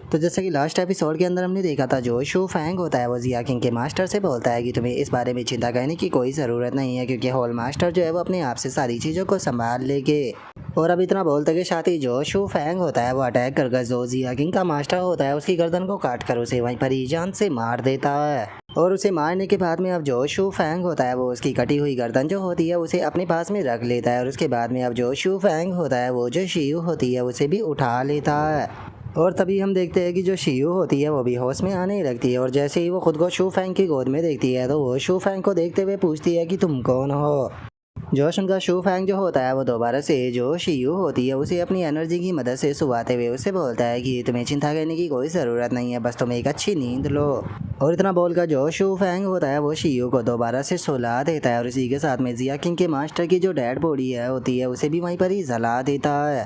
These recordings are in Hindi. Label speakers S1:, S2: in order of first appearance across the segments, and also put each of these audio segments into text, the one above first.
S1: तो जैसे कि लास्ट एपिसोड के अंदर हमने देखा था, जो शू फैंग होता है वो जिया किंग के मास्टर से बोलता है कि तुम्हें इस बारे में चिंता करने की कोई ज़रूरत नहीं है, क्योंकि होल मास्टर जो है वो अपने आप से सारी चीज़ों को संभाल लेंगे। और अब इतना बोलते के साथ ही जो शू फैंग होता है वो अटैक कर जो जिया किंग का मास्टर होता है उसकी गर्दन को काट कर उसे वहीं पर ही जान से मार देता है। और उसे मारने के बाद में अब जो शू फैंग होता है वो उसकी कटी हुई गर्दन जो होती है उसे अपने पास में रख लेता है। और उसके बाद में अब जो शू फैंग होता है वो जो शियू होती है उसे भी उठा लेता है। और तभी हम देखते हैं कि जो शियू होती है वो भी होश में आने लगती है। और जैसे ही वो खुद को शू फैंग की गोद में देखती है तो वो शू फैंग को देखते हुए पूछती है कि तुम कौन हो। जो उनका शू फैंग जो होता है वो दोबारा से जो शियू होती है उसे अपनी एनर्जी की मदद से सुलाते हुए उसे बोलता है कि तुम्हें चिंता करने की कोई ज़रूरत नहीं है, बस तुम एक अच्छी नींद लो। और इतना बोलकर जो शू फैंग होता है वो शियू को दोबारा से सुला देता है। और इसी के साथ में जिया किंग के मास्टर की जो डेड बॉडी है होती है उसे भी वहीं पर ही जला देता है।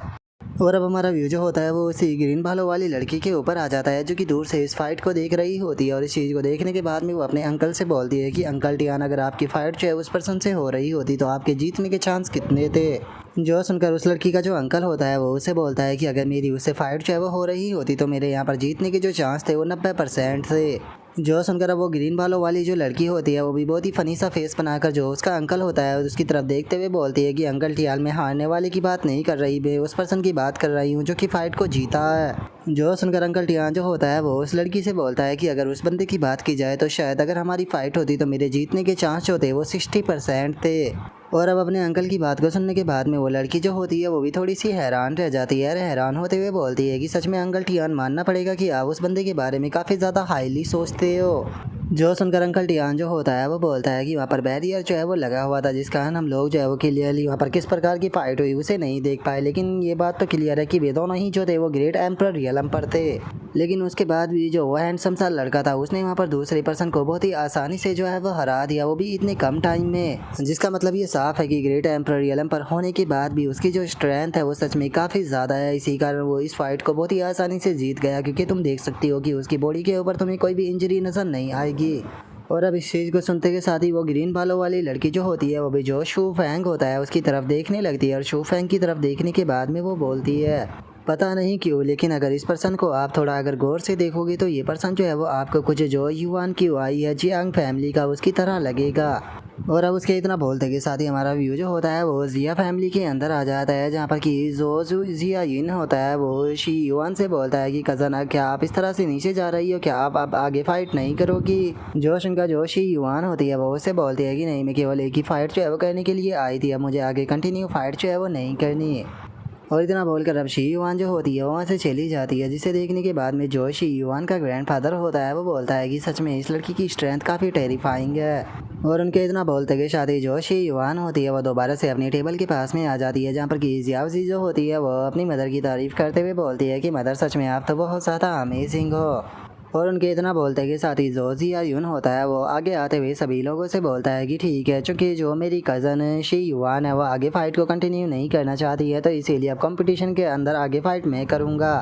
S1: और अब हमारा व्यू जो होता है वो उसी ग्रीन बालों वाली लड़की के ऊपर आ जाता है, जो कि दूर से इस फाइट को देख रही होती है। और इस चीज़ को देखने के बाद में वो अपने अंकल से बोलती है कि अंकल टियान, अगर आपकी फाइट जो है उस पर्सन से हो रही होती तो आपके जीतने के चांस कितने थे। जो सुनकर उस लड़की का जो अंकल होता है वो उसे बोलता है कि अगर मेरी उससे फाइट जो है वो हो रही होती तो मेरे यहाँ पर जीतने के जो चांस थे वो 90% थे। जो सुनकर अब वो ग्रीन बालों वाली जो लड़की होती है वो भी बहुत ही फनी सा फेस बनाकर जो उसका अंकल होता है उसकी तरफ देखते हुए बोलती है कि अंकल टियाल, मैं हारने वाले की बात नहीं कर रही, मैं उस पर्सन की बात कर रही हूँ जो कि फाइट को जीता है। जो सुनकर अंकल टियान जो होता है वो उस लड़की से बोलता है कि अगर उस बंदे की बात की जाए तो शायद अगर हमारी फाइट होती तो मेरे जीतने के चांस जो थे वो 60% थे। और अब अपने अंकल की बात को सुनने के बाद में वो लड़की जो होती है वो भी थोड़ी सी हैरान रह जाती है। हैरान होते हुए बोलती है कि सच में अंकल टियान, मानना पड़ेगा कि आप उस बंदे के बारे में काफ़ी ज़्यादा हाईली सोचते हो। जो सुनकर अंकल टियान जो होता है वो बोलता है कि वहाँ पर बैरियर जो है वो लगा हुआ था, जिस कारण हम लोग जो है वो क्लियरली वहाँ पर किस प्रकार की फाइट हुई उसे नहीं देख पाए। लेकिन ये बात तो क्लियर है कि वे दोनों ही जो थे वो ग्रेट एम्परर रियलम पर थे। लेकिन उसके बाद भी जो वो हैंडसम सा लड़का था उसने वहाँ पर दूसरे पर्सन को बहुत ही आसानी से जो है वो हरा दिया, वो भी इतने कम टाइम में। जिसका मतलब ये साफ है कि ग्रेट एम्परर रियलम पर होने के बाद भी उसकी जो स्ट्रेंथ है वो सच में काफ़ी ज़्यादा है। इसी कारण वो इस फाइट को बहुत ही आसानी से जीत गया, क्योंकि तुम देख सकती हो कि उसकी बॉडी के ऊपर तुम्हें कोई भी इंजरी नज़र नहीं आएगी। और अब इस चीज़ को सुनते के साथ ही वो ग्रीन बालों वाली लड़की जो होती है वो भी जो शू फैंग होता है उसकी तरफ देखने लगती है। और शू फैंग की तरफ देखने के बाद में वो बोलती है, पता नहीं क्यों, लेकिन अगर इस पर्सन को आप थोड़ा अगर गौर से देखोगे तो ये पर्सन जो है वो आपको कुछ जो युवान की आई है जियांग फैमिली का उसकी तरह लगेगा। और अब उसके इतना बोलते के साथ ही हमारा व्यू जो होता है वो जिया फैमिली के अंदर आ जाता है, जहाँ पर कि जो जिया यिन होता है वो शी युआन से बोलता है कि कज़न, क्या आप इस तरह से नीचे जा रही हो, क्या आप आगे फाइट नहीं करोगी। जोश उनका जो शी युआन होती है वो उससे बोलती है कि नहीं, मैं केवल एक ही फाइट जो है वो करने के लिए आई थी, अब मुझे आगे कंटिन्यू फाइट जो है वो नहीं करनी। और इतना बोलकर अब शी युआन जो होती है वहाँ से चली जाती है, जिसे देखने के बाद में जो शी युआन का ग्रैंडफादर होता है वो बोलता है कि सच में इस लड़की की स्ट्रेंथ काफ़ी टेरिफाइंग है। और उनके इतना बोलते के साथ ही जो शी युआन होती है वो दोबारा से अपनी टेबल के पास में आ जाती है, जहाँ पर कि जियावजी जो होती है वो अपनी मदर की तारीफ़ करते हुए बोलती है कि मदर, सच में आप तो बहुत ज़्यादा अमेजिंग हो। और उनके इतना बोलते के साथ ही जो जिया युन होता है वो आगे आते हुए सभी लोगों से बोलता है कि ठीक है, चूँकि जो मेरी कज़न शी युआन है वो आगे फाइट को कंटिन्यू नहीं करना चाहती है तो इसीलिए अब कंपटीशन के अंदर आगे फाइट मैं करूँगा।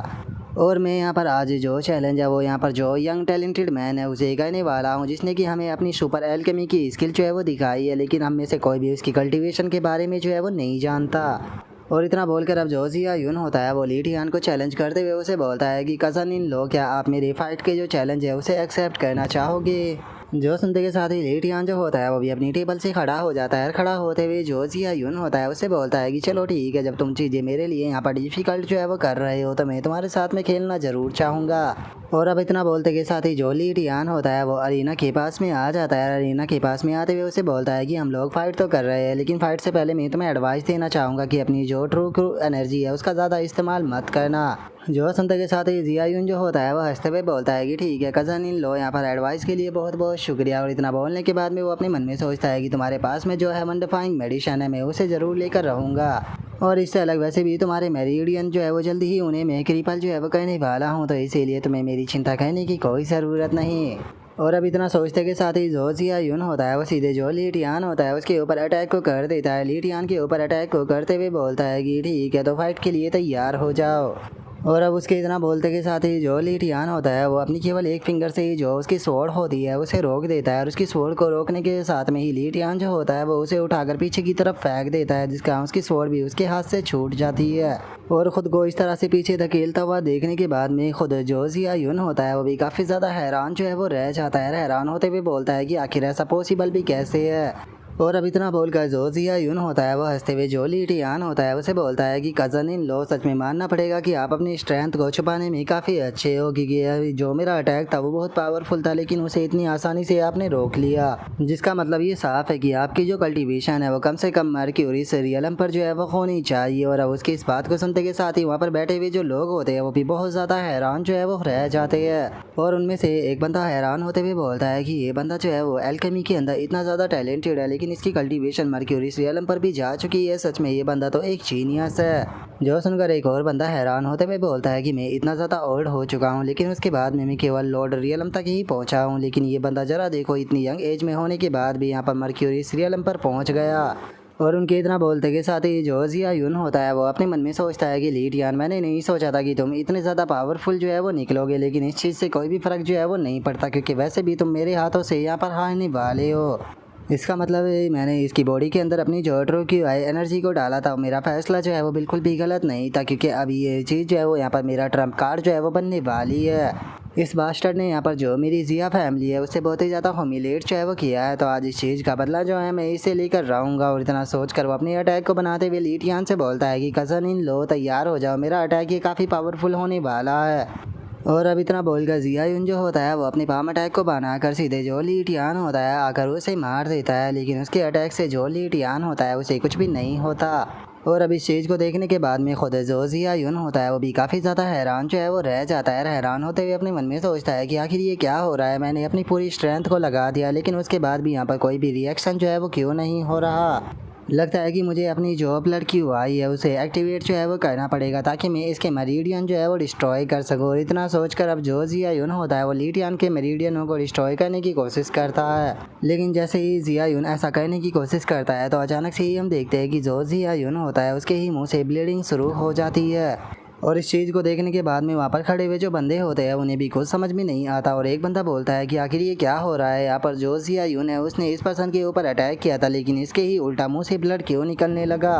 S1: और मैं यहाँ पर आज जो चैलेंज है वो यहाँ पर जो यंग टैलेंटेड मैन है उसे करने वाला हूँ, जिसने कि हमें अपनी सुपर एल्केमी की स्किल जो है वो दिखाई है, लेकिन हम में से कोई भी उसकी कल्टीवेशन के बारे में जो है वो नहीं जानता। और इतना बोलकर अब जो जिया युन होता है वो ली टियान को चैलेंज करते हुए उसे बोलता है कि कज़न इन लो, क्या आप मेरी फाइट के जो चैलेंज है उसे एक्सेप्ट करना चाहोगे। जो सुनते के साथ ही ली टियान जो होता है वो भी अपनी टेबल से खड़ा हो जाता है। खड़ा होते हुए जो जिया युन होता है उसे बोलता है कि चलो ठीक है, जब तुम चीज़ें मेरे लिए यहाँ पर डिफ़िकल्ट जो है वो कर रहे हो तो मैं तुम्हारे साथ में खेलना ज़रूर चाहूँगा। और अब इतना बोलते के साथ ही जो ली टियान होता है वो अरीना के पास में आ जाता है। अरीना के पास में आते हुए उसे बोलता है कि हम लोग फाइट तो कर रहे हैं, लेकिन फाइट से पहले मैं तुम्हें एडवाइस देना चाहूँगा कि अपनी जो ट्रू एनर्जी है उसका ज़्यादा इस्तेमाल मत करना। जो सुनते के साथ ही जिया युन जो होता है वो हंसते हुए बोलता है कि ठीक है कज़न इन लो, यहाँ पर एडवाइस के लिए बहुत बहुत शुक्रिया। और इतना बोलने के बाद में वो अपने मन में सोचता है कि तुम्हारे पास में जो है वंडरफाइंग मेडिसिन है, मैं उसे ज़रूर लेकर रहूँगा। और इससे अलग वैसे भी तुम्हारे मेरिडियन जो है वो जल्दी ही उन्हें मैं क्रिपल जो है वो करने वाला हूँ, तो इसीलिए तुम्हें मेरी चिंता करने की कोई ज़रूरत नहीं। और अब इतना सोचते के साथ ही जो जिया युन होता है वो सीधे जो ली टियान होता है उसके ऊपर अटैक को कर देता है। ली टियान के ऊपर अटैक को करते हुए बोलता है कि ठीक है, तो फाइट के लिए तैयार हो जाओ। और अब उसके इतना बोलते के साथ ही जो ली टियान होता है वो अपनी केवल एक फिंगर से ही जो उसकी स्वॉर्ड होती है उसे रोक देता है और उसकी स्वॉर्ड को रोकने के साथ में ही ली टियान जो होता है वो उसे उठाकर पीछे की तरफ फेंक देता है, जिसका उसकी स्वॉर्ड भी उसके हाथ से छूट जाती है। और ख़ुद को इस तरह से पीछे धकेलता हुआ देखने के बाद में खुद जो जिया यून होता है वो भी काफ़ी ज़्यादा हैरान जो है वो रह जाता है। हैरान होते हुए बोलता है कि आखिर ऐसा पॉसिबल भी कैसे है। और अब इतना बोलकर जो जिया यून होता है वो हंसते हुए जो ली टियान होता है उसे बोलता है कि कज़न इन लो, सच में मानना पड़ेगा कि आप अपनी स्ट्रेंथ को छुपाने में काफ़ी अच्छे हो, क्योंकि जो मेरा अटैक था वो बहुत पावरफुल था लेकिन उसे इतनी आसानी से आपने रोक लिया, जिसका मतलब ये साफ है कि आपकी जो कल्टीवेशन है वो कम से कम मर्क्यूरी से रियलम पर जो है वो होनी चाहिए। और अब उसकी इस बात को सुनते के साथ ही वहाँ पर बैठे हुए जो लोग होते हैं वो भी बहुत ज़्यादा हैरान जो है वो रह जाते हैं। और उनमें से एक बंदा हैरान होते हुए बोलता है कि ये बंदा जो है वो एल्केमी के अंदर इतना ज़्यादा टैलेंटेड है लेकिन इसकी कल्टीवेशन मर्क्यूरी रियलम पर भी जा चुकी है, सच में ये बंदा तो एक जीनियस है। जो सुनकर एक और बंदा हैरान होते हुए बोलता है कि मैं इतना ज़्यादा ओल्ड हो चुका हूँ लेकिन उसके बाद में मैं केवल लॉर्ड रियलम तक ही पहुँचा हूँ, लेकिन ये बंदा ज़रा देखो इतनी यंग एज में होने के बाद भी यहाँ पर मर्क्यूरी रियलम पर पहुँच गया। और उनके इतना बोलते के साथ ही जो जिया यून होता है वो अपने मन में सोचता है कि ली टियान, मैंने नहीं सोचा था कि तुम इतने ज़्यादा पावरफुल जो है वो निकलोगे, लेकिन इस चीज़ से कोई भी फ़र्क जो है वो नहीं पड़ता क्योंकि वैसे भी तुम मेरे हाथों से यहाँ पर हारने वाले हो। इसका मतलब है मैंने इसकी बॉडी के अंदर अपनी जोट्रो की एनर्जी को डाला था। मेरा फैसला जो है वो बिल्कुल भी गलत नहीं था क्योंकि अभी ये चीज़ जो है वो यहाँ पर मेरा ट्रम्प कार्ड जो है वो बनने वाली है। इस बास्टर्ड ने यहाँ पर जो मेरी जिया फैमिली है उससे बहुत ही ज़्यादा ह्यूमिलेट जो है वो किया है, तो आज इस चीज़ का बदला जो है मैं इसे लेकर रहूँगा। और इतना सोच कर वो अपने अटैक को बनाते हुए ली टियान से बोलता है कि कज़न इन लो, तैयार हो जाओ, मेरा अटैक ये काफ़ी पावरफुल होने वाला है। और अब इतना बोलकर जिया यून जो होता है वो अपनी पाम अटैक को बनाकर सीधे जो ली टियान होता है आकर उसे मार देता है, लेकिन उसके अटैक से जो ली टियान होता है उसे कुछ भी नहीं होता। और अब इस चीज़ को देखने के बाद में खुद जो जिया यून होता है वो भी काफ़ी ज़्यादा हैरान जो है वो रह जाता है। हैरान होते हुए अपने मन में सोचता है कि आखिर ये क्या हो रहा है, मैंने अपनी पूरी स्ट्रेंथ को लगा दिया लेकिन उसके बाद भी यहाँ पर कोई भी रिएक्शन जो है वो क्यों नहीं हो रहा। लगता है कि मुझे अपनी जो ब्लड क्यू आई है उसे एक्टिवेट जो है वो करना पड़ेगा ताकि मैं इसके मेरिडियन जो है वो डिस्ट्रॉय कर सकूँ। और इतना सोचकर अब जो जिया यून होता है वो ली टियान के मेरिडियनों को डिस्ट्रॉय करने की कोशिश करता है, लेकिन जैसे ही जिया यून ऐसा करने की कोशिश करता है तो अचानक से ही हम देखते हैं कि जो जिया यून होता है उसके ही मुँह से ब्लीडिंग शुरू हो जाती है। और इस चीज़ को देखने के बाद में वहाँ पर खड़े हुए जो बंदे होते हैं उन्हें भी कुछ समझ में नहीं आता और एक बंदा बोलता है कि आखिर ये क्या हो रहा है। यहाँ पर जो जिया यून है उसने इस पर्सन के ऊपर अटैक किया था लेकिन इसके ही उल्टा मुंह से ब्लड क्यों निकलने लगा।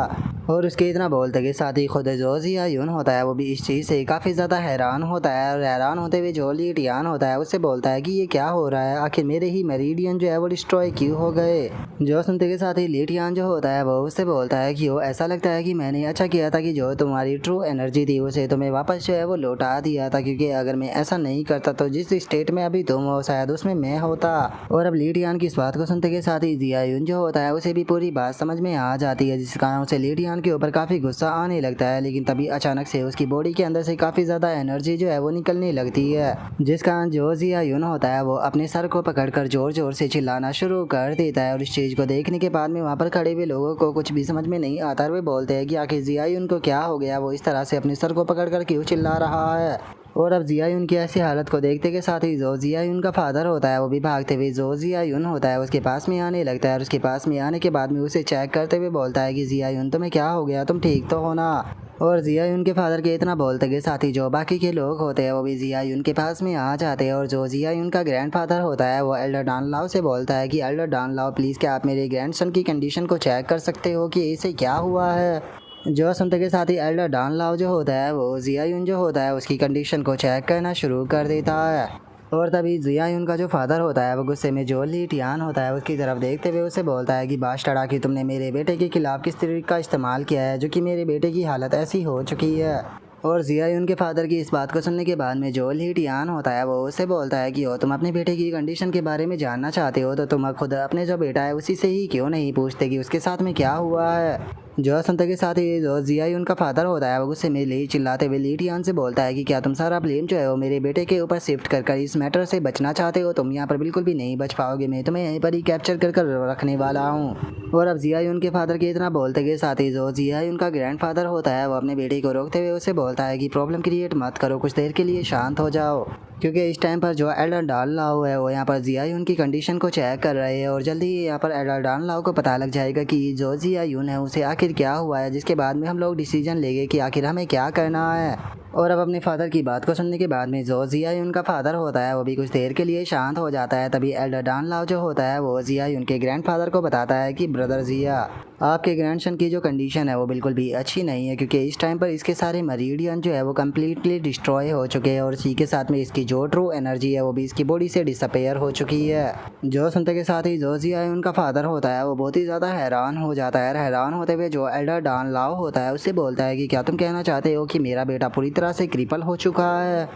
S1: और उसके इतना बोलते के साथ ही खुद जो जिया यून होता है वो भी इस चीज़ से काफ़ी ज़्यादा हैरान होता है। और हैरान होते हुए जो ली टियान होता है उससे बोलता है कि ये क्या हो रहा है, आखिर मेरे ही मेरिडियन जो है वो डिस्ट्रॉय क्यों हो गए। जो सुनते के साथ ही ली टियान जो होता है वो उससे बोलता है कि वो ऐसा लगता है कि मैंने अच्छा किया था कि जो तुम्हारी ट्रू एनर्जी थी उसे तुम्हें वापस जो है वो लौटा दिया था, क्योंकि अगर मैं ऐसा नहीं करता तो जिस स्टेट में अभी तुम हो शायद उसमें मैं होता। और अब ली टियान की इस बात को सुनते के साथ ही जिया यून जो होता है उसे भी पूरी बात समझ में आ जाती है, जिस कारण उसे ली टियान के ऊपर काफ़ी गुस्सा आने लगता है। लेकिन तभी अचानक से उसकी बॉडी के अंदर से काफ़ी ज़्यादा एनर्जी जो है वो निकलने लगती है, जिस कारण जो जिया यून होता है वो अपने सर को पकड़कर जोर जोर से चिल्लाना शुरू कर देता है। और इस चीज़ को देखने के बाद में वहाँ पर खड़े हुए लोगों को कुछ भी समझ में नहीं आता और वे बोलते हैं कि आखिर जिया यून को क्या हो गया, वो इस तरह से अपने सर को पकड़कर क्यों चिल्ला रहा है। और अब जिया यून की ऐसी हालत को देखते के साथ ही जो जिया यून का फादर होता है वो भी भागते हुए जो जिया यून होता है उसके पास में आने लगता है। और उसके पास में आने के बाद में उसे चेक करते हुए बोलता है कि जिया यून तुम्हें क्या हो गया, तुम ठीक तो हो ना। और जिया यून के फादर के इतना बोलते के साथ ही जो बाकी के लोग होते हैं वो भी जिया यून के पास में आ जाते हैं। और जो जिया यून का ग्रैंडफादर होता है वो एल्डर डान लाओ से बोलता है कि एल्डर डान लाओ प्लीज़ क्या आप मेरे ग्रैंडसन की कंडीशन को चेक कर सकते हो कि इसे क्या हुआ है। जो सुनते के साथ ही एल्डर डान लाओ जो होता है वो जिया यून जो होता है उसकी कंडीशन को चेक करना शुरू कर देता है। और तभी जिया यून का जो फादर होता है वो गुस्से में जो ली टियान होता है उसकी तरफ देखते हुए उसे बोलता है कि बास्टर्ड, कि तुमने मेरे बेटे के खिलाफ किस तरीके का इस्तेमाल किया है जो कि मेरे बेटे की हालत ऐसी हो चुकी है। और जिया यून के फादर की इस बात को सुनने के बाद में जो ली टियान होता है वो उसे बोलता है कि तुम अपने बेटे की कंडीशन के बारे में जानना चाहते हो तो तुम खुद अपने जो बेटा है उसी से ही क्यों नहीं पूछते कि उसके साथ में क्या हुआ है। जो सुनते के साथ ही जो जिया यून का फादर होता है वो गुस्से में ली चिल्लाते हुए ली टियान से बोलता है कि क्या तुम सारा ब्लेम जो है वो मेरे बेटे के ऊपर शिफ्ट कर इस मैटर से बचना चाहते हो, तुम यहाँ पर बिल्कुल भी नहीं बच पाओगे, मैं तुम्हें यहीं पर ही कैप्चर कर रखने वाला हूँ। और अब जिया यून के फादर के इतना बोलते के साथ ही जो जिया यून का ग्रैंडफादर होता है वो अपने बेटे को रोकते हुए उसे बोलता है कि प्रॉब्लम क्रिएट मत करो, कुछ देर के लिए शांत हो जाओ, क्योंकि इस टाइम पर जो एल्डर डान लाओ है वो यहाँ पर जिया यून की कंडीशन को चेक कर रहे हैं और जल्दी ही यहाँ पर एल्डर डान लाओ को पता लग जाएगा कि जो जिया यून है उसे आखिर क्या हुआ है, जिसके बाद में हम लोग डिसीजन लेंगे कि आखिर हमें क्या करना है। और अब अपने फादर की बात को सुनने के बाद में जो जिया यून का फादर होता है वो भी कुछ देर के लिए शांत हो जाता है। तभी एल्डर डान लाओ जो होता है वो जिया यून के ग्रैंडफादर को बताता है कि ब्रदर जिया, आपके ग्रैंडसन की जो कंडीशन है वो बिल्कुल भी अच्छी नहीं है, क्योंकि इस टाइम पर इसके सारे मरीडियन जो है वो कम्प्लीटली डिस्ट्रॉय हो चुके हैं और इसी के साथ में इसकी जो ट्रू एनर्जी है वो भी इसकी बॉडी से डिसअपेयर हो चुकी है। जो सुनते के साथ ही जो जिया यून का फादर होता है वो बहुत ही ज़्यादा हैरान हो जाता है। हैरान होते हुए जो एल्डर डान लाओ होता है उससे बोलता है कि क्या तुम कहना चाहते हो कि मेरा बेटा पूरी तरह से क्रिपल हो चुका है।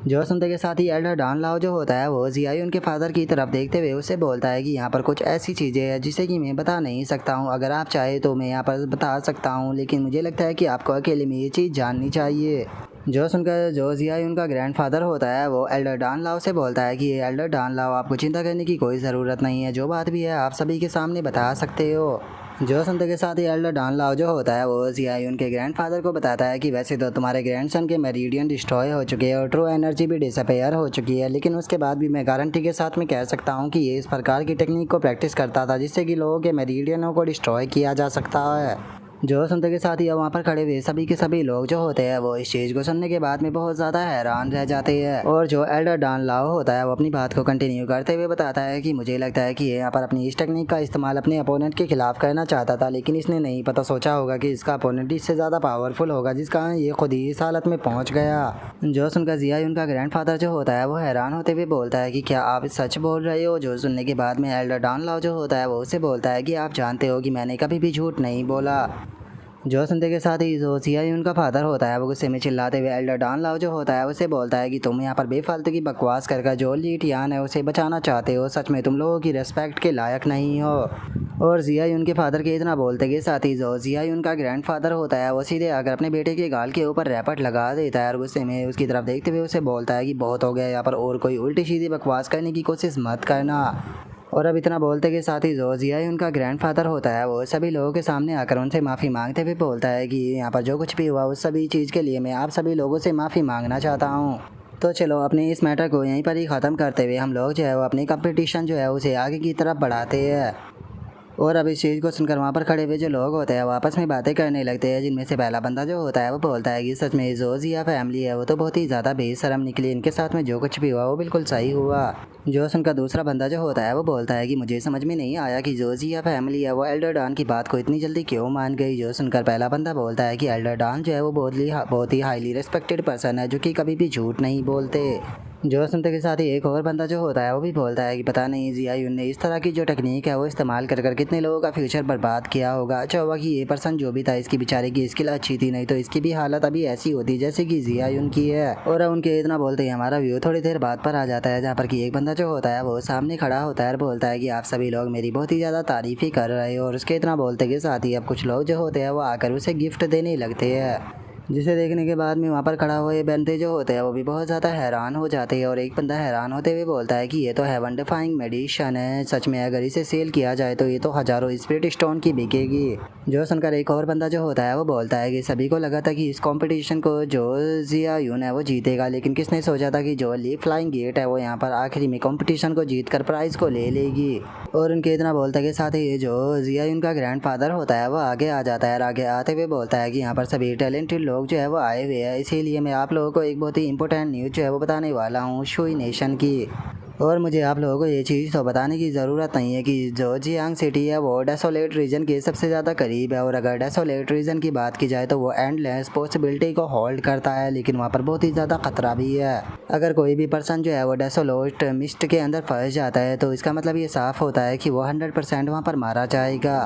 S1: जो सुनते के साथ ही एल्डर डान लाओ जो होता है वो जिया यून के फादर की तरफ देखते हुए उससे बोलता है कि यहाँ पर कुछ ऐसी चीज़ें हैं जिसे कि मैं बता नहीं सकता हूँ, अगर आप चाहे तो मैं यहाँ पर बता सकता हूँ, लेकिन मुझे लगता है कि आपको अकेले में ये चीज़ जाननी चाहिए। जो सुनकर जो जिया यून का ग्रैंडफादर होता है वो एल्डर डान लाओ से बोलता है कि एल्डर डान लाओ, आपको चिंता करने की कोई ज़रूरत नहीं है, जो बात भी है आप सभी के सामने बता सकते हो। जो सुनते के साथ ही एल्डर डान लाओ जो होता है वो जिया यून के ग्रैंडफादर को बताता है कि वैसे तो तुम्हारे ग्रैंडसन के मेरिडियन डिस्ट्रॉय हो चुके हैं और ट्रू एनर्जी भी डिसअपेयर हो चुकी है, लेकिन उसके बाद भी मैं गारंटी के साथ में कह सकता हूँ कि ये इस प्रकार की टेक्निक को प्रैक्टिस करता था जिससे कि लोगों के मेरिडियनों को डिस्ट्रॉय किया जा सकता है। जो सुनते के साथ ही वहाँ पर खड़े हुए सभी के सभी लोग जो होते हैं वो इस चीज़ को सुनने के बाद में बहुत ज़्यादा हैरान रह जाते हैं। और जो एल्डर डान लाओ होता है वो अपनी बात को कंटिन्यू करते हुए बताता है कि मुझे लगता है कि ये यहाँ पर अपनी इस टेक्निक का इस्तेमाल अपने अपोनेंट के खिलाफ करना चाहता था, लेकिन इसने नहीं पता सोचा होगा कि इसका अपोनेंट इससे ज़्यादा पावरफुल होगा, जिस कारण ये खुद ही इस हालत में पहुँच गया। जो सुनकर जिया उनका ग्रैंडफादर जो होता है वो हैरान होते हुए बोलता है कि क्या आप सच बोल रहे हो। जो सुनने के बाद में एल्डर डान लाओ जो होता है वो उससे बोलता है कि आप जानते हो कि मैंने कभी भी झूठ नहीं बोला। जो सुनते के साथ ही जो जिया यून का फादर होता है वो गुस्से में चिल्लाते हुए एल्डर डान लाओ जो होता है उसे बोलता है कि तुम यहाँ पर बेफालतू की बकवास कर जो ली टियान है उसे बचाना चाहते हो, सच में तुम लोगों की रेस्पेक्ट के लायक नहीं हो। और जिया यून के फादर के इतना बोलते के साथ ही जो जिया यून का ग्रैंडफादर होता है वो सीधे आकर अपने बेटे के गाल के ऊपर रैपट लगा देता है और गुस्से में उसकी तरफ देखते हुए उसे बोलता है कि बहुत हो गया यहाँ पर, और कोई उल्टी सीधी बकवास करने की कोशिश मत करना। और अब इतना बोलते के साथ ही जो जिया उनका ग्रैंडफादर होता है वो सभी लोगों के सामने आकर उनसे माफ़ी मांगते हुए बोलता है कि यहाँ पर जो कुछ भी हुआ उस सभी चीज़ के लिए मैं आप सभी लोगों से माफ़ी मांगना चाहता हूँ। तो चलो अपने इस मैटर को यहीं पर ही ख़त्म करते हुए हम लोग जो है वो अपनी कंपटीशन जो है उसे आगे की तरफ बढ़ाते हैं। और अब इस चीज़ को सुनकर वहाँ पर खड़े हुए जो लोग होते हैं वो आपस में बातें करने लगते हैं, जिनमें से पहला बंदा जो होता है वो बोलता है कि सच में जो जिया फैमिली है वो तो बहुत ही ज़्यादा बेशरम निकली, इनके साथ में जो कुछ भी हुआ वो बिल्कुल सही हुआ। जो सुनकर दूसरा बंदा जो होता है वो बोलता है कि मुझे समझ में नहीं आया कि जो जिया फैमिली है वो एल्डर डॉन की बात को इतनी जल्दी क्यों मान गई। जो सुनकर पहला बंदा बोलता है कि एल्डर डॉन जो है वो बहुत ही हाईली रिस्पेक्टेड पर्सन है जो कि कभी भी झूठ नहीं बोलते। जो सुनते के साथ ही एक और बंदा जो होता है वो भी बोलता है कि पता नहीं जिया यून ने इस तरह की जो टेक्निक है वो इस्तेमाल कर कितने लोगों का फ्यूचर बर्बाद किया होगा। अच्छा हुआ कि ये पर्सन जो भी था इसकी बेचारे की स्किल अच्छी थी, नहीं तो इसकी भी हालत अभी ऐसी होती जैसे कि जिया यून की है। और उनके इतना बोलते ही हमारा व्यू थोड़ी देर बाद पर आ जाता है, जहाँ पर कि एक बंदा जो होता है वो सामने खड़ा होता है और बोलता है कि आप सभी लोग मेरी बहुत ही ज़्यादा तारीफ़ ही कर रहे हो। और उसके इतना बोलते के साथ ही अब कुछ लोग जो होते हैं वो आकर उसे गिफ्ट देने लगते हैं, जिसे देखने के बाद में वहाँ पर खड़ा हुए बंदे जो होते हैं वो भी बहुत ज़्यादा हैरान हो जाते हैं। और एक बंदा हैरान होते हुए बोलता है कि ये तो हेवन डिफाइंग मेडिसिन है, सच में अगर इसे सेल किया जाए तो ये तो हज़ारों स्पिरिट स्टोन की बिकेगी। जो सुनकर एक और बंदा जो होता है वो बोलता है कि सभी को लगा था कि इस कंपटीशन को जो जिया यून है वो जीतेगा, लेकिन किसने सोचा था कि जो लीफ फ्लाइंग गेट है वो यहाँ पर आखिरी में कंपटीशन को जीत कर प्राइज़ को ले लेगी। और उनके इतना बोलते के साथ ही जो जिया यून का ग्रैंडफादर होता है वो आगे आ जाता है और आगे आते हुए बोलता है कि यहाँ पर सभी टैलेंटेड लोग जो है वो आए हुए हैं, इसीलिए मैं आप लोगों को एक बहुत ही इंपॉर्टेंट न्यूज़ जो है वो बताने वाला हूँ शुई नेशन की। और मुझे आप लोगों को ये चीज़ तो बताने की ज़रूरत नहीं है कि जो जियांग सिटी है वो डेसोलेट रीजन के सबसे ज़्यादा करीब है। और अगर डेसोलेट रीजन की बात की जाए तो वो एंडलेस पॉसिबिलिटी को होल्ड करता है, लेकिन वहाँ पर बहुत ही ज़्यादा खतरा भी है। अगर कोई भी पर्सन जो है वो डेसोलेट मिस्ट के अंदर फंस जाता है तो इसका मतलब ये साफ़ होता है कि वो 100% वहाँ पर मारा जाएगा।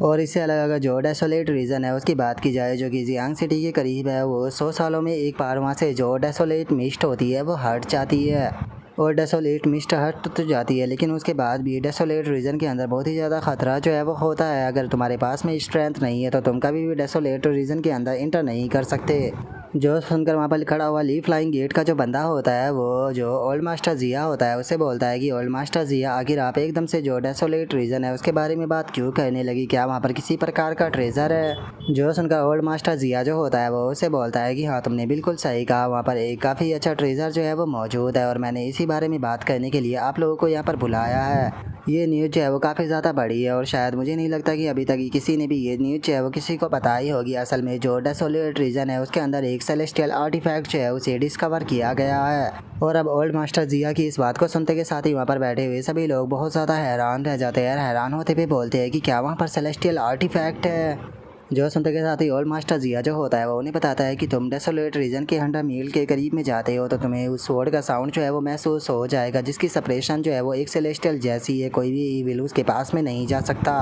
S1: और इससे अलग अगर जो डेसोलेट रीजन है उसकी बात की जाए जो कि जियांग सिटी के करीब है, वो 100 सालों में एक बार वहाँ से जो डेसोलेट मिस्ट होती है वो हट जाती है। और डेसोलेट मिस्ट हट तो जाती है, लेकिन उसके बाद भी डेसोलेट रीजन के अंदर बहुत ही ज़्यादा खतरा जो है वो होता है। अगर तुम्हारे पास में स्ट्रेंथ नहीं है तो तुम कभी भी डेसोलेट रीजन के अंदर इंटर नहीं कर सकते। जो सुनकर वहाँ पर खड़ा हुआ ली फ्लाइंग गेट का जो बंदा होता है वो जो ओल्ड मास्टर जिया होता है उसे बोलता है कि ओल्ड मास्टर जिया आखिर आप एकदम से जो डेसोलेट रीजन है उसके बारे में बात क्यों करने लगी, क्या वहाँ पर किसी प्रकार का ट्रेजर है। जो सुनकर ओल्ड मास्टर जिया जो होता है वो उसे बोलता है कि हाँ तुमने बिल्कुल सही कहा, वहाँ पर एक काफ़ी अच्छा ट्रेजर जो है वो मौजूद है और मैंने इसी बारे में बात करने के लिए आप लोगों को यहाँ पर बुलाया है। ये न्यूज़ जो है वो काफ़ी ज़्यादा बड़ी है और शायद मुझे नहीं लगता कि अभी तक किसी ने भी ये न्यूज़ जो है वो किसी को बताई होगी। असल में जो डेसोलेट रीजन है उसके अंदर एक सेलेस्टियल आर्टिफैक्ट जो है उसे डिस्कवर किया गया है। और अब ओल्ड मास्टर जिया की इस बात को सुनते के साथ ही वहाँ पर बैठे हुए सभी लोग बहुत ज़्यादा हैरान रह जाते हैं। हैरान होते हुए बोलते हैं कि क्या वहाँ पर सेलेस्टियल आर्टिफैक्ट है। जो सुनते के साथ ही ओल्ड मास्टर जिया जो होता है वो उन्हें बताता है कि तुम डेसोलेट रीजन के 100 मील के करीब में जाते हो तो तुम्हें उस स्वॉर्ड का साउंड जो है वो महसूस हो जाएगा, जिसकी सेपरेशन जो है वो एक सेलेस्टियल जैसी है, कोई भी ईविल उसके पास में नहीं जा सकता।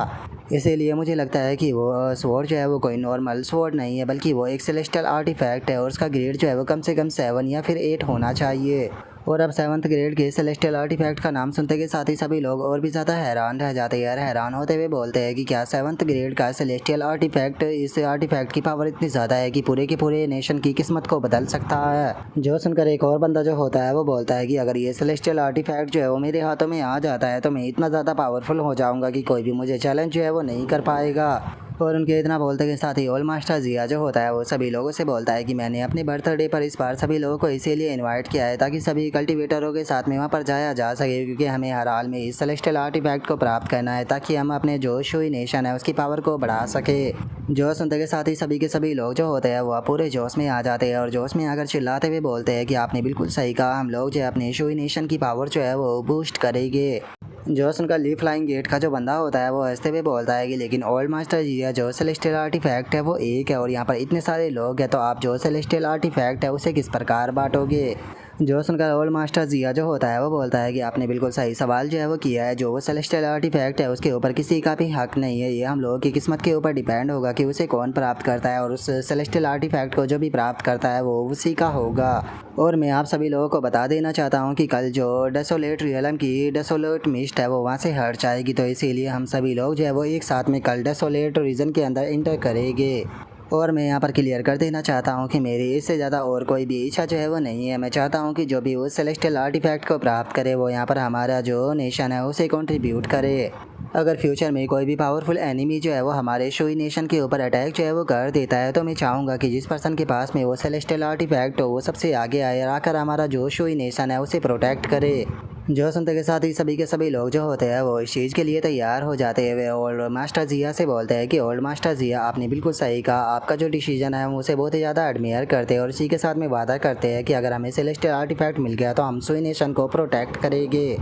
S1: इसीलिए मुझे लगता है कि वो स्वॉर्ड जो है वो कोई नॉर्मल स्वॉर्ड नहीं है बल्कि वो एक सेलेस्टियल आर्टिफैक्ट है और उसका ग्रेड जो है वो कम से कम 7 या फिर 8 होना चाहिए। और अब 7th ग्रेड के सेलेस्टियल आर्टिफैक्ट का नाम सुनते के साथ ही सभी लोग और भी ज़्यादा हैरान रह जाते हैं। हैरान होते हुए बोलते हैं कि क्या 7th ग्रेड का सेलेस्टियल आर्टिफैक्ट, इस आर्टिफैक्ट की पावर इतनी ज़्यादा है कि पूरे के पूरे नेशन की किस्मत को बदल सकता है। जो सुनकर एक और बंदा जो होता है वो बोलता है कि अगर ये सेलेस्टियल आर्टिफैक्ट जो है वो मेरे हाथों में आ जाता है तो मैं इतना ज़्यादा पावरफुल हो जाऊँगा कि कोई भी मुझे चैलेंज जो है वो नहीं कर पाएगा। और उनके इतना बोलते के साथ ही ओल्ड मास्टर जिया जो होता है वो सभी लोगों से बोलता है कि मैंने अपने बर्थडे पर इस बार सभी लोगों को इसीलिए इनवाइट किया है ताकि सभी कल्टीवेटरों के साथ में वहाँ पर जाया जा सके, क्योंकि हमें हर हाल में इस सेलेस्टियल आर्टिफैक्ट को प्राप्त करना है ताकि हम अपने जो शुई नेशन है उसकी पावर को बढ़ा सके। जो सुनते के साथ ही सभी के सभी लोग जो होते हैं वो पूरे जोश में आ जाते हैं और जोश में आकर चिल्लाते हुए बोलते हैं कि आपने बिल्कुल सही कहा, हम लोग जो है अपने शुई नेशन की पावर जो है वो बूस्ट करेंगे। जो सुनकर ली फ्लाइंग गेट का जो बंदा होता है वो हंसते हुए बोलता है कि लेकिन ओल्ड मास्टर जिया जो सेलेस्टियल आर्टिफैक्ट है वो एक है और यहाँ पर इतने सारे लोग हैं तो आप जो सेलेस्टियल आर्टिफैक्ट है उसे किस प्रकार बांटोगे। जो सुनकर ओल्ड मास्टर जिया जो होता है वो बोलता है कि आपने बिल्कुल सही सवाल जो है वो किया है, जो वो सेलेस्टियल आर्टिफैक्ट है उसके ऊपर किसी का भी हक नहीं है, ये हम लोगों की किस्मत के ऊपर डिपेंड होगा कि उसे कौन प्राप्त करता है और उस सेलेस्टियल आर्टिफैक्ट को जो भी प्राप्त करता है वो उसी का होगा। और मैं आप सभी लोगों को बता देना चाहता हूँ कि कल जो डेसोलेट रियलम की डेसोलेट मिस्ट है वो वहाँ से हट जाएगी, तो इसीलिए हम सभी लोग जो है वो एक साथ में कल डेसोलेट रीजन के अंदर इंटर करेंगे। और मैं यहाँ पर क्लियर कर देना चाहता हूँ कि मेरी इससे ज़्यादा और कोई भी इच्छा जो है वो नहीं है। मैं चाहता हूँ कि जो भी उस सेलेस्टियल आर्टिफैक्ट को प्राप्त करे वो यहाँ पर हमारा जो नेशन है उसे कंट्रीब्यूट करे। अगर फ्यूचर में कोई भी पावरफुल एनिमी जो है वो हमारे शुई नेशन के ऊपर अटैक जो है वो कर देता है तो मैं चाहूँगा कि जिस पर्सन के पास में वो सेलेस्टियल आर्टिफैक्ट हो वो सबसे आगे आए और आकर हमारा जो शुई नेशन है उसे प्रोटेक्ट करे। जो सुनते के साथ ही सभी के सभी लोग जो होते हैं वो इस चीज़ के लिए तैयार हो जाते हैं। वे ओल्ड मास्टर जिया से बोलते हैं कि ओल्ड मास्टर जिया आपने बिल्कुल सही कहा, आपका जो डिसीजन है हम उसे बहुत ही ज़्यादा एडमियर करते हैं और इसी के साथ में वादा करते हैं कि अगर हमें सेलेस्टियल आर्टिफैक्ट मिल गया तो हम सुई नेशन को प्रोटेक्ट करेंगे।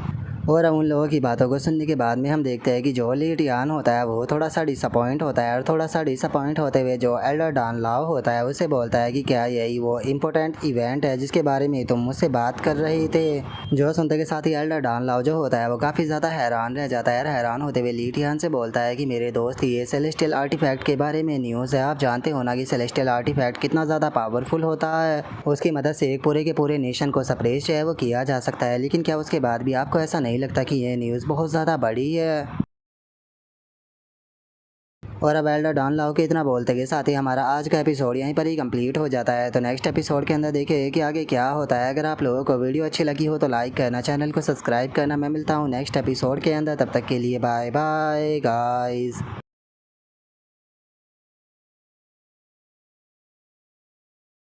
S1: और अब उन लोगों की बातों को सुनने के बाद में हम देखते हैं कि जो ली टियान होता है वो थोड़ा सा डिसअपॉइंट होता है और थोड़ा सा डिसअपॉइंट होते हुए जो एल्डर डान लाओ होता है उसे बोलता है कि क्या यही वो इम्पोर्टेंट इवेंट है जिसके बारे में तुम मुझसे बात कर रहे थे। जो सुनते के साथ ही एल्डर डान लाओ जो होता है वो काफ़ी ज़्यादा हैरान रह जाता है। हैरान होते हुए ली टियान से बोलता है कि मेरे दोस्त ये सेलेस्टियल आर्टिफैक्ट के बारे में न्यूज़ है, आप जानते हो ना कि सेलेस्टियल आर्टिफैक्ट कितना ज़्यादा पावरफुल होता है, उसकी मदद से एक पूरे के पूरे नेशन को सप्रेस जो है वो किया जा सकता है। लेकिन क्या उसके बाद भी आपको ऐसा नहीं लगता कि ये न्यूज़ बहुत ज़्यादा बड़ी है। और अब एल्डर डॉन लाओ के इतना बोलते के साथ ही हमारा आज का एपिसोड यहीं पर ही कंप्लीट हो जाता है। तो नेक्स्ट एपिसोड के अंदर देखें कि आगे क्या होता है। अगर आप लोगों को वीडियो अच्छी लगी हो तो लाइक करना, चैनल को सब्सक्राइब करना। मैं मिलता हूँ नेक्स्ट एपिसोड के अंदर, तब तक के लिए बाय बाय गाइस।